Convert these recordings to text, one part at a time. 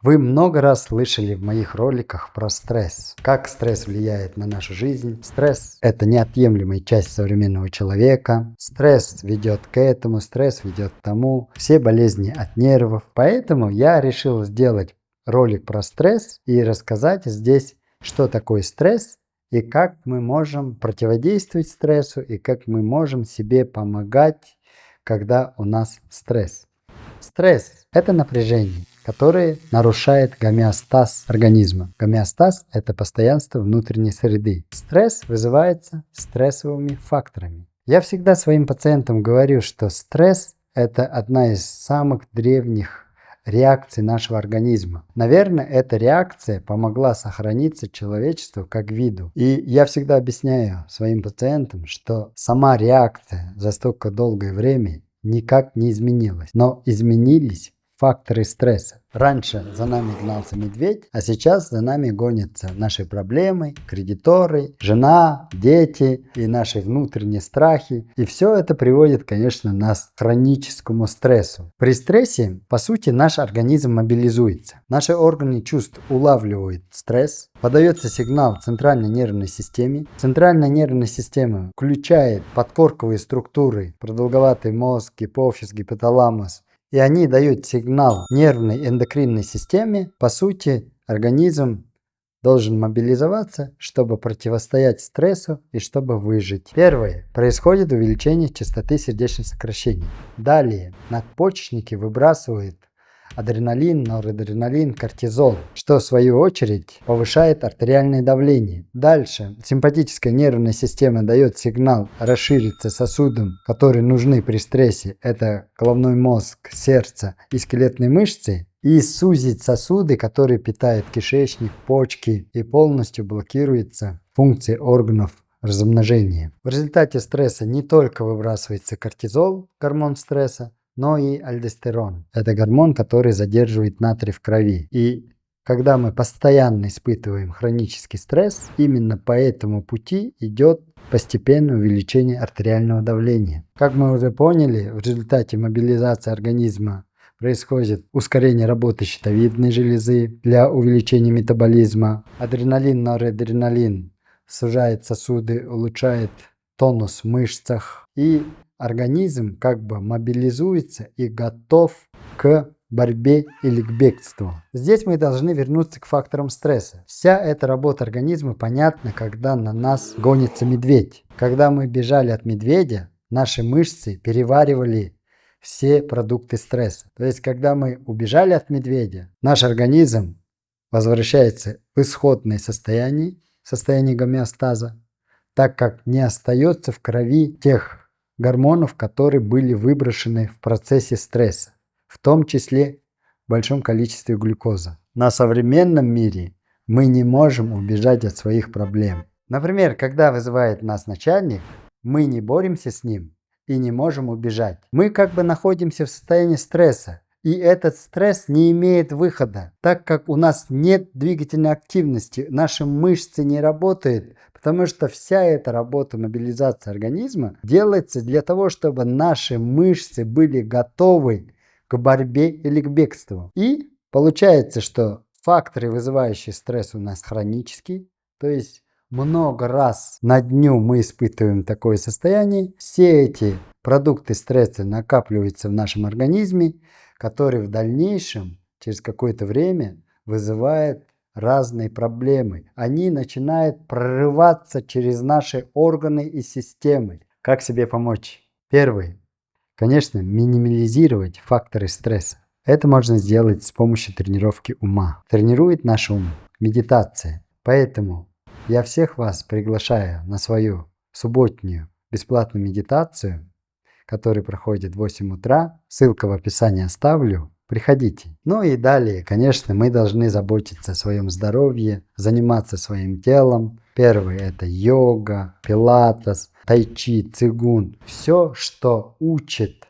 Вы много раз слышали в моих роликах про стресс. Как стресс влияет на нашу жизнь. Стресс – это неотъемлемая часть современного человека. Стресс ведет к этому, стресс ведет к тому. Все болезни от нервов. Поэтому я решил сделать ролик про стресс и рассказать здесь, что такое стресс и как мы можем противодействовать стрессу и как мы можем себе помогать, когда у нас стресс. Стресс – это напряжение, которое нарушает гомеостаз организма. Гомеостаз – это постоянство внутренней среды. Стресс вызывается стрессовыми факторами. Я всегда своим пациентам говорю, что стресс – это одна из самых древних реакций нашего организма. Наверное, эта реакция помогла сохраниться человечеству как виду. И я всегда объясняю своим пациентам, что сама реакция за столько долгое время никак не изменилась, но изменились факторы стресса. Раньше за нами гнался медведь, а сейчас за нами гонятся наши проблемы, кредиторы, жена, дети и наши внутренние страхи. И все это приводит, конечно, нас к хроническому стрессу. При стрессе, по сути, наш организм мобилизуется. Наши органы чувств улавливают стресс, подается сигнал центральной нервной системе. Центральная нервная система включает подкорковые структуры, продолговатый мозг, гипофиз, гипоталамус, и они дают сигнал нервной эндокринной системе. По сути, организм должен мобилизоваться, чтобы противостоять стрессу и чтобы выжить. Первое. Происходит увеличение частоты сердечных сокращений. Далее надпочечники выбрасывают адреналин, норадреналин, кортизол, что в свою очередь повышает артериальное давление. Дальше симпатическая нервная система дает сигнал расшириться сосудам, которые нужны при стрессе. Это головной мозг, сердце и скелетные мышцы. И сузить сосуды, которые питают кишечник, почки, и полностью блокируется функция органов размножения. В результате стресса не только выбрасывается кортизол, гормон стресса, но и альдостерон. Это гормон, который задерживает натрий в крови. И когда мы постоянно испытываем хронический стресс, именно по этому пути идет постепенное увеличение артериального давления. Как мы уже поняли, в результате мобилизации организма происходит ускорение работы щитовидной железы для увеличения метаболизма. Адреналин, норадреналин сужает сосуды, улучшает тонус в мышцах. И организм как бы мобилизуется и готов к борьбе или к бегству. Здесь мы должны вернуться к факторам стресса. Вся эта работа организма понятна, когда на нас гонится медведь. Когда мы бежали от медведя, наши мышцы переваривали все продукты стресса. То есть, когда мы убежали от медведя, наш организм возвращается в исходное состояние гомеостаза, так как не остается в крови тех гормонов, которые были выброшены в процессе стресса, в том числе в большом количестве глюкозы. На современном мире мы не можем убежать от своих проблем. Например, когда вызывает нас начальник, мы не боремся с ним и не можем убежать. Мы как бы находимся в состоянии стресса, и этот стресс не имеет выхода, так как у нас нет двигательной активности, наши мышцы не работают, потому что вся эта работа мобилизации организма делается для того, чтобы наши мышцы были готовы к борьбе или к бегству. И получается, что факторы, вызывающие стресс, у нас хронические, то есть много раз на дню мы испытываем такое состояние. Все эти продукты стресса накапливаются в нашем организме, который в дальнейшем, через какое-то время, вызывает разные проблемы. Они начинают прорываться через наши органы и системы. Как себе помочь? Первое. Конечно, минимализировать факторы стресса. Это можно сделать с помощью тренировки ума. Тренирует наш ум медитация. Поэтому я всех вас приглашаю на свою субботнюю бесплатную медитацию, которая проходит в 8 утра. Ссылка в описании оставлю. Приходите. Ну и далее, конечно, мы должны заботиться о своем здоровье, заниматься своим телом. Первое – это йога, пилатес, тайчи, цигун. Все, что учит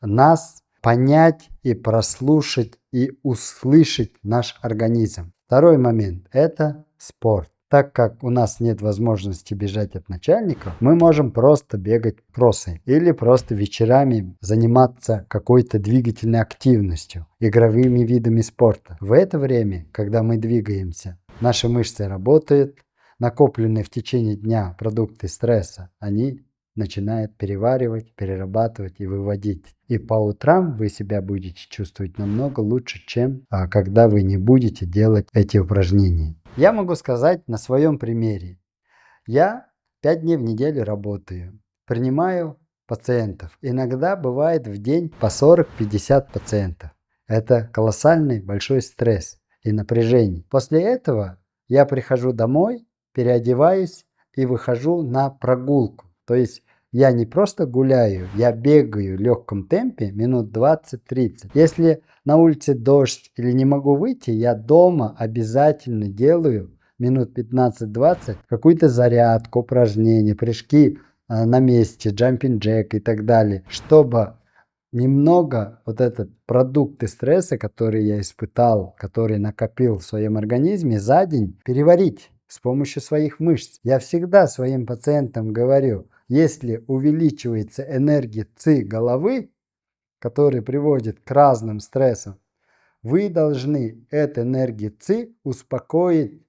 нас понять и прослушать и услышать наш организм. Второй момент – это спорт. Так как у нас нет возможности бежать от начальников, мы можем просто бегать кроссой или просто вечерами заниматься какой-то двигательной активностью, игровыми видами спорта. В это время, когда мы двигаемся, наши мышцы работают, накопленные в течение дня продукты стресса, они начинают переваривать, перерабатывать и выводить. И по утрам вы себя будете чувствовать намного лучше, чем когда вы не будете делать эти упражнения. Я могу сказать на своем примере. Я 5 дней в неделю работаю, принимаю пациентов. Иногда бывает в день по 40-50 пациентов. Это колоссальный большой стресс и напряжение. После этого я прихожу домой, переодеваюсь и выхожу на прогулку. То есть я не просто гуляю, я бегаю в легком темпе минут 20-30. Если на улице дождь или не могу выйти, я дома обязательно делаю минут 15-20 какую-то зарядку, упражнения, прыжки на месте, джампинг джек и так далее, чтобы немного вот этот продукты стресса, который я испытал, который накопил в своем организме за день, переварить с помощью своих мышц. Я всегда своим пациентам говорю, если увеличивается энергия ЦИ головы, который приводит к разным стрессам, вы должны эту энергию ЦИ успокоить,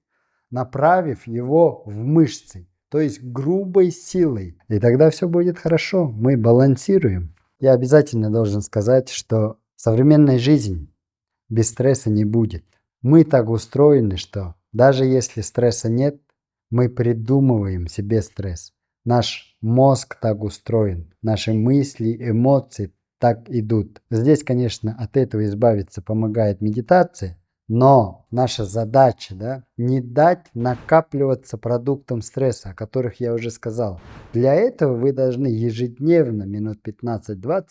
направив его в мышцы, то есть грубой силой. И тогда все будет хорошо, мы балансируем. Я обязательно должен сказать, что современная жизнь без стресса не будет. Мы так устроены, что даже если стресса нет, мы придумываем себе стресс. Наш мозг так устроен, наши мысли, эмоции так идут. Здесь, конечно, от этого избавиться помогает медитация, но наша задача, не дать накапливаться продуктам стресса, о которых я уже сказал. Для этого вы должны ежедневно минут 15-20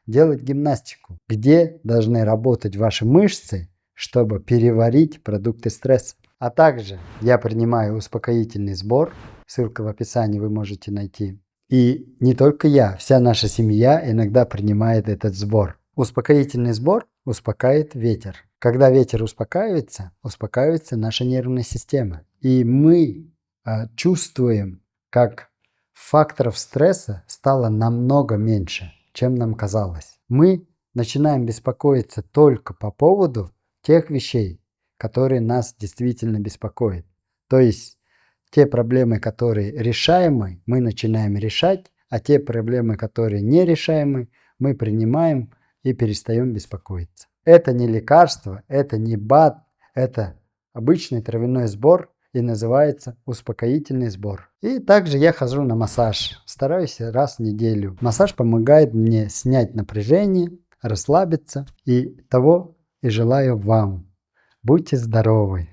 делать гимнастику, где должны работать ваши мышцы, чтобы переварить продукты стресса. А также я принимаю успокоительный сбор, ссылка в описании вы можете найти. И не только я, вся наша семья иногда принимает этот сбор. Успокоительный сбор успокаивает ветер. Когда ветер успокаивается, успокаивается наша нервная система. И мы чувствуем, как факторов стресса стало намного меньше, чем нам казалось. Мы начинаем беспокоиться только по поводу тех вещей, которые нас действительно беспокоят. То есть те проблемы, которые решаемы, мы начинаем решать, а те проблемы, которые нерешаемы, мы принимаем и перестаем беспокоиться. Это не лекарство, это не БАД, это обычный травяной сбор и называется успокоительный сбор. И также я хожу на массаж, стараюсь раз в неделю. Массаж помогает мне снять напряжение, расслабиться и того и желаю вам. Будьте здоровы!